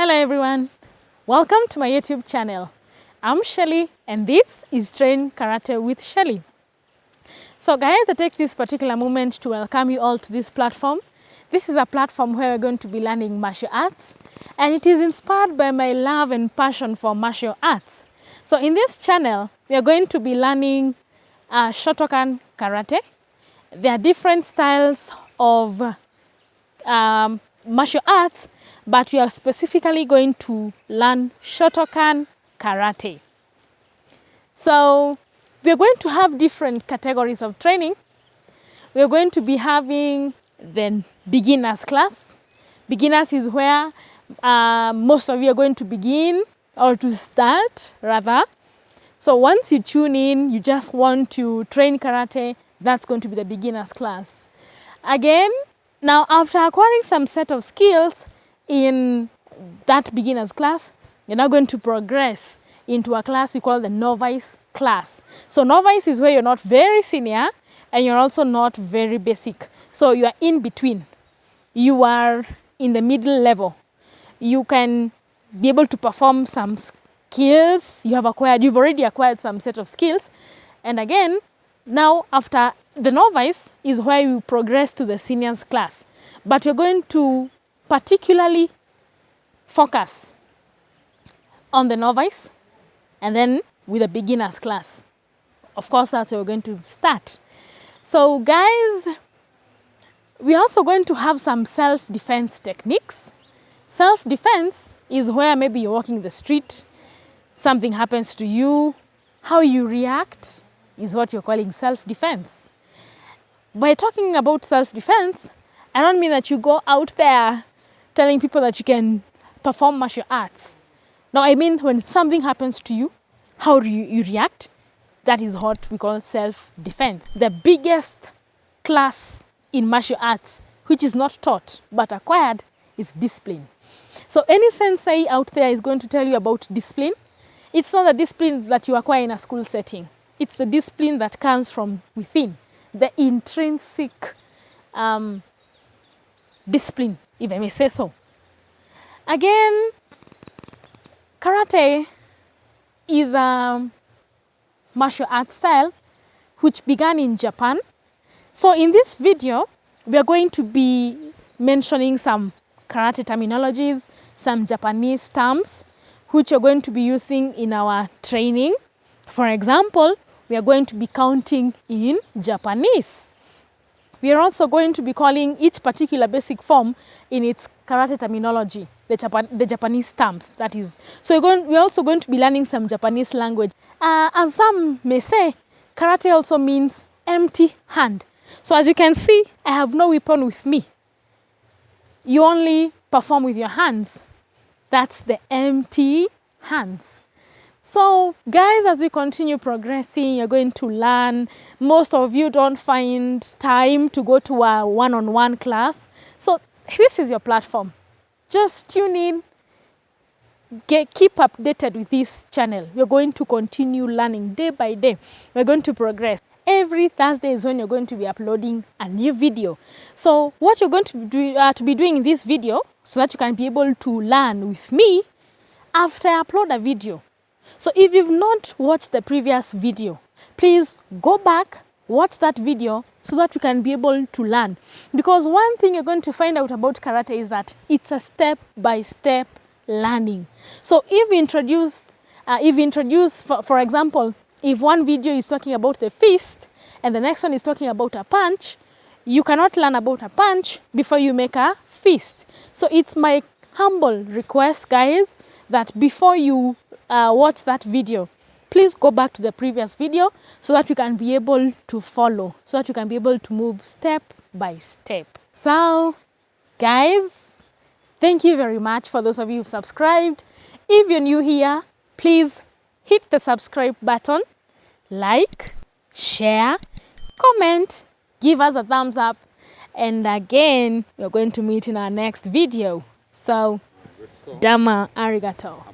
Hello everyone, welcome to my YouTube channel. I'm Shelly and this is Train Karate with Shelly. So guys, I take this particular moment to welcome you all to this platform. This is a platform where we're going to be learning martial arts, and it is inspired by my love and passion for martial arts. So in this channel, we are going to be learning Shotokan Karate. There are different styles of martial arts, but we are specifically going to learn Shotokan Karate. So we are going to have different categories of training. We are going to be having the beginners class. Beginners is where most of you are going to begin, or to start rather. So once you tune in, you just want to train karate, that's going to be the beginners class. Again, now after acquiring some set of skills in that beginners class, you're now going to progress into a class we call the novice class. So novice is where you're not very senior and you're also not very basic. So you are in between. You are in the middle level. You can be able to perform some skills you've already acquired some set of skills. And again, now after the novice is where you progress to the seniors class. But you're going to particularly focus on the novice and then with the beginners class. Of course, that's where we're going to start. So guys, we're also going to have some self-defense techniques. Self-defense is where maybe you're walking the street, something happens to you, how you react is what you're calling self-defense. By talking about self-defense, I don't mean that you go out there telling people that you can perform martial arts. No, I mean when something happens to you, how do you react? That is what we call self-defense. The biggest class in martial arts, which is not taught but acquired, is discipline. So any sensei out there is going to tell you about discipline. It's not a discipline that you acquire in a school setting. It's a discipline that comes from within, the intrinsic discipline, if I may say so. Again, karate is a martial arts style which began in Japan. So in this video, we are going to be mentioning some karate terminologies, some Japanese terms, which we're going to be using in our training. For example, we are going to be counting in Japanese. We are also going to be calling each particular basic form in its karate terminology, the Japanese terms, that is. So we're also going to be learning some Japanese language. As some may say, karate also means empty hand. So as you can see, I have no weapon with me. You only perform with your hands. That's the empty hands. So guys, as we continue progressing, you're going to learn. Most of you don't find time to go to a one-on-one class. So this is your platform. Just tune in, keep updated with this channel. We're going to continue learning day by day. We're going to progress. Every Thursday is when you're going to be uploading a new video. So what you're going to be doing in this video, so that you can be able to learn with me after I upload a video. So if you've not watched the previous video, please go back, watch that video so that you can be able to learn. Because one thing you're going to find out about karate is that it's a step-by-step learning. So if we introduce, for example, if one video is talking about the fist and the next one is talking about a punch, you cannot learn about a punch before you make a fist. So it's my humble request, guys, that before you watch that video, please go back to the previous video so that you can be able to follow, so that you can be able to move step by step. So guys, thank you very much for those of you who've subscribed. If you're new here, please hit the subscribe button, like, share, comment, give us a thumbs up, and again, we're going to meet in our next video. So, dama arigato.